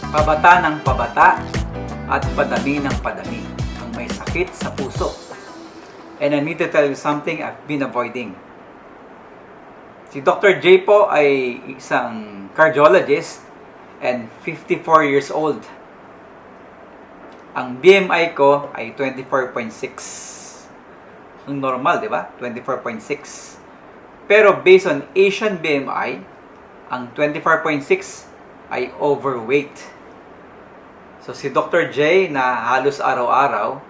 Pabata ng pabata at padami ng padami ang may sakit sa puso. And I need to tell you something I've been avoiding. Si Dr. J po ay isang cardiologist and 54 years old. Ang BMI ko ay 24.6. Ang normal, di ba? 24.6. Pero based on Asian BMI, ang 24.6 ay overweight. So si Dr. J na halos araw-araw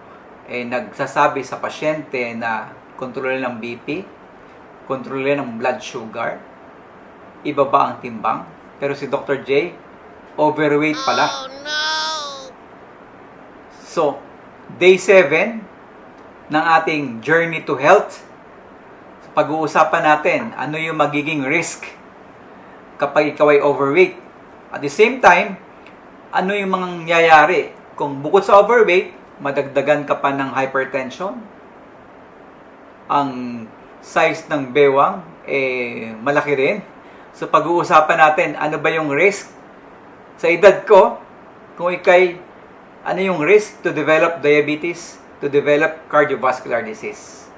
ay nagsasabi sa pasyente na kontrolin ng BP, kontrolin ng blood sugar, ibaba ang timbang. Pero si Dr. J, overweight pala. Oh, no! So, day 7 ng ating journey to health. So, pag-uusapan natin ano yung magiging risk kapag ikaw ay overweight. At the same time, ano yung mga nangyayari kung bukod sa overweight, madagdagan ka pa ng hypertension, ang size ng bewang malaki rin. So pag-uusapan natin ano ba yung risk sa edad ko, kung ikay ano yung risk to develop diabetes, to develop cardiovascular disease.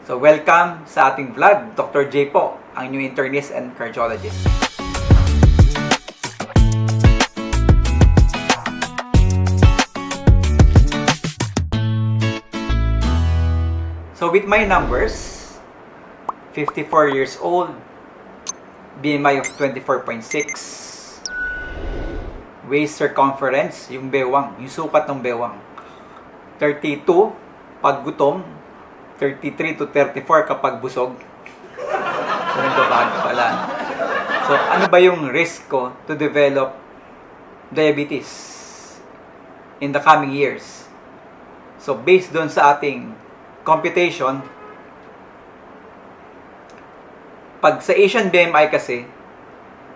So welcome sa ating vlog. Dr. J po, ang inyong internist and cardiologist. So with my numbers, 54 years old, BMI of 24.6, waist circumference, yung bewang, yung sukat ng bewang, 32 pag gutom, 33 to 34 kapag busog. So nagbabago pala. So ano ba yung risk ko to develop diabetes in the coming years? So based doon sa ating computation, pag sa Asian BMI kasi,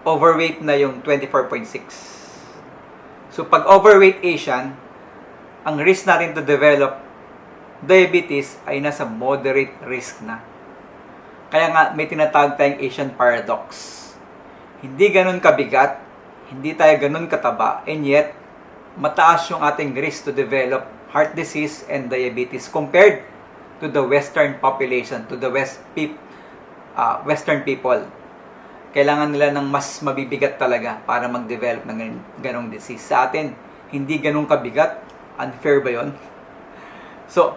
overweight na yung 24.6. So pag overweight Asian, ang risk natin to develop diabetes ay nasa moderate risk na. Kaya nga may tinatawag tayong Asian paradox. Hindi ganun kabigat, hindi tayo ganun kataba, and yet mataas yung ating risk to develop heart disease and diabetes compared to the Western population, to the Western people. Kailangan nila ng mas mabibigat talaga para mag-develop ng ganong disease. Sa atin, hindi ganong kabigat. Unfair ba yun? So,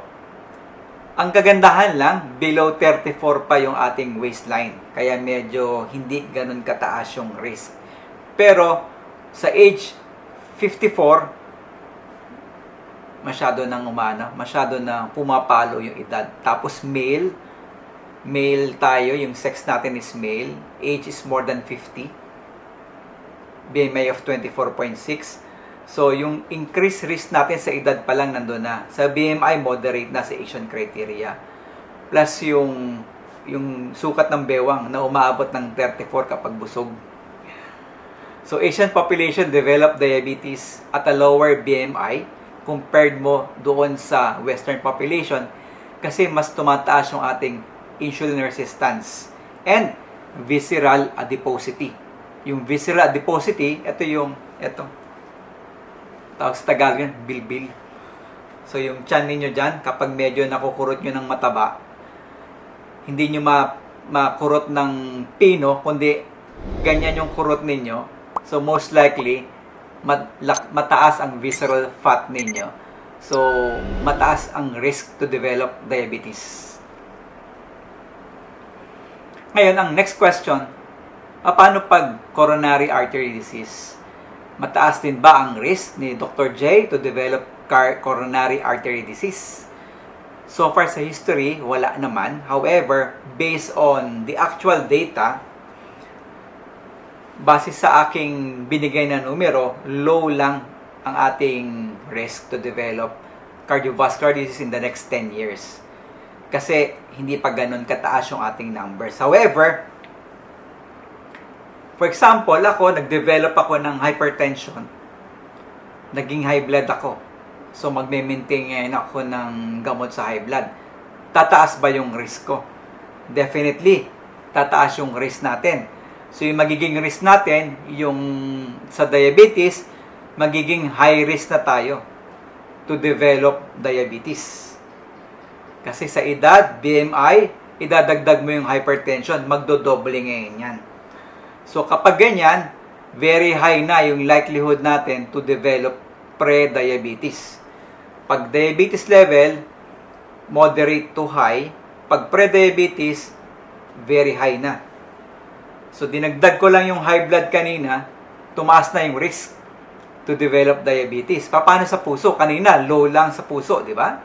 ang kagandahan lang, below 34 pa yung ating waistline. Kaya medyo hindi ganon kataas yung risk. Pero, sa age 54, masyado nang masyado na pumapalo yung edad. Tapos male tayo, yung sex natin is male, age is more than 50, BMI of 24.6. So yung increased risk natin sa edad pa lang nandun na. Sa BMI, moderate na sa Asian criteria. Plus yung sukat ng bewang na umaabot ng 34 kapag busog. So Asian population develop diabetes at a lower BMI compared mo doon sa Western population kasi mas tumataas yung ating insulin resistance and visceral adiposity. Yung visceral adiposity, ito tawag sa Tagalog yan, bilbil. So yung tiyan ninyo dyan, kapag medyo nakukurot nyo ng mataba, hindi nyo makurot ng pino, kundi ganyan yung kurot ninyo. So most likely, mataas ang visceral fat ninyo. So, mataas ang risk to develop diabetes. Ngayon, ang next question, paano pag coronary artery disease? Mataas din ba ang risk ni Dr. J to develop coronary artery disease? So far sa history, wala naman. However, based on the actual data, base sa aking binigay na numero, low lang ang ating risk to develop cardiovascular disease in the next 10 years. Kasi hindi pa ganun kataas yung ating numbers. However, for example, nag-develop ako ng hypertension. Naging high blood ako. So magme-maintain ako ng gamot sa high blood. Tataas ba yung risk ko? Definitely, tataas yung risk natin. So, yung magiging risk natin, yung sa diabetes, magiging high risk na tayo to develop diabetes. Kasi sa edad, BMI, idadagdag mo yung hypertension, magdodoble ngayon yan. So kapag ganyan, very high na yung likelihood natin to develop pre-diabetes. Pag diabetes level, moderate to high. Pag pre-diabetes, very high na. So dinagdag ko lang yung high blood kanina, tumaas na yung risk to develop diabetes. Paano sa puso? Kanina, low lang sa puso, di ba?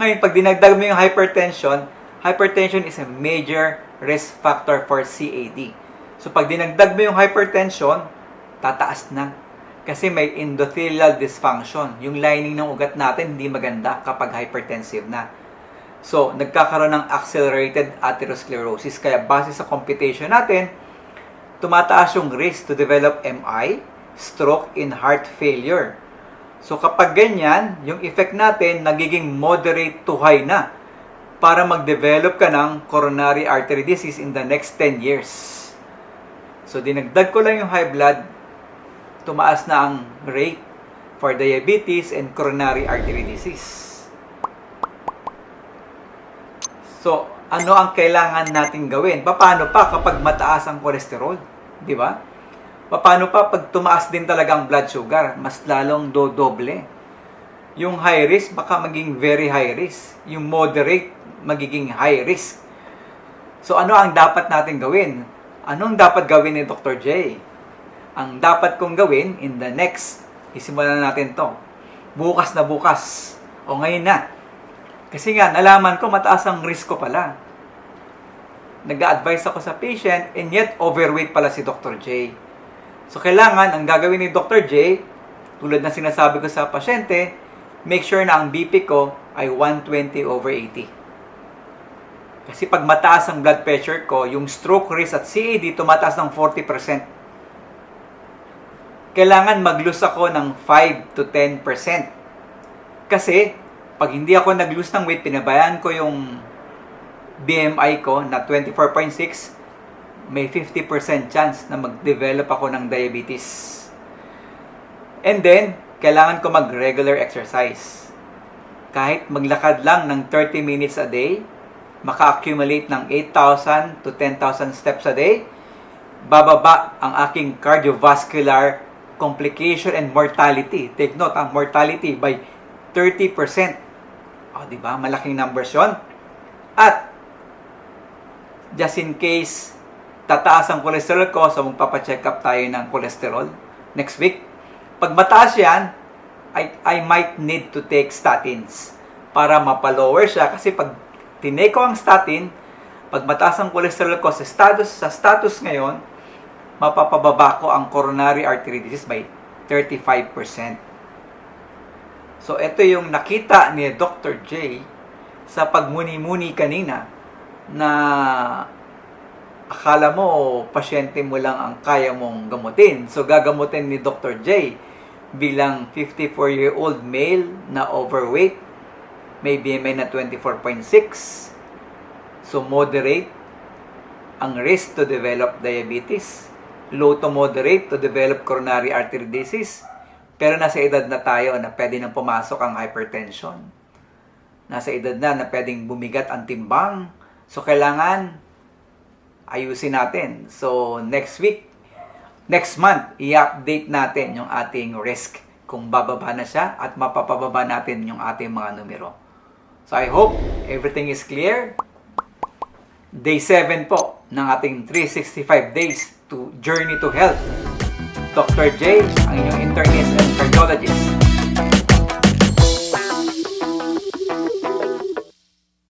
Ngayon, pag dinagdag mo yung hypertension, hypertension is a major risk factor for CAD. So pag dinagdag mo yung hypertension, tataas na. Kasi may endothelial dysfunction. Yung lining ng ugat natin hindi maganda kapag hypertensive na. So, nagkakaroon ng accelerated atherosclerosis. Kaya base sa computation natin, tumataas yung risk to develop MI, stroke, and heart failure. So, kapag ganyan, yung effect natin nagiging moderate to high na para mag-develop ka ng coronary artery disease in the next 10 years. So, dinagdag ko lang yung high blood, tumaas na ang rate for diabetes and coronary artery disease. So, ano ang kailangan natin gawin? Paano pa kapag mataas ang cholesterol? Di ba? Paano pa pag tumaas din talaga ang blood sugar? Mas lalong dodoble. Yung high risk, baka maging very high risk. Yung moderate, magiging high risk. So, ano ang dapat natin gawin? Anong dapat gawin ni Dr. J? Ang dapat kong gawin in the next, isimulan natin to. Bukas na bukas. O ngayon na. Kasi nga, nalaman ko mataas ang risk ko pala. Nag-a-advise ako sa patient and yet overweight pala si Dr. J. So, kailangan, ang gagawin ni Dr. J, tulad na sinasabi ko sa pasyente, make sure na ang BP ko ay 120/80. Kasi pag mataas ang blood pressure ko, yung stroke risk at CAD tumataas ng 40%. Kailangan mag-lose ako ng 5 to 10%. Kasi, pag hindi ako nag-lose ng weight, pinabayaan ko yung BMI ko na 24.6, may 50% chance na mag-develop ako ng diabetes. And then, kailangan ko mag-regular exercise. Kahit maglakad lang ng 30 minutes a day, maka-accumulate ng 8,000 to 10,000 steps a day, bababa ang aking cardiovascular complication and mortality. Take note, ang mortality by 30%. O, di ba? Malaking numbers yun. At, just in case, tataas ang cholesterol ko, so magpapacheck up tayo ng cholesterol next week. Pag mataas yan, I might need to take statins para mapalower siya. Kasi pag tinake ko ang statin, pag mataas ang cholesterol ko sa status ngayon, mapapababa ko ang coronary artery disease by 35%. So, ito yung nakita ni Dr. J sa pagmuni-muni kanina na akala mo, pasyente mo lang ang kaya mong gamutin. So, gagamutin ni Dr. J bilang 54-year-old male na overweight, may BMI na 24.6. So, moderate ang risk to develop diabetes. Low to moderate to develop coronary artery disease. Pero nasa edad na tayo na pwede nang pumasok ang hypertension. Nasa edad na pwedeng bumigat ang timbang. So, kailangan ayusin natin. So, next week, next month, i-update natin yung ating risk kung bababa na siya at mapapababa natin yung ating mga numero. So, I hope everything is clear. Day 7 po ng ating 365 days to Journey to Health. Dr. J, ang inyong internist and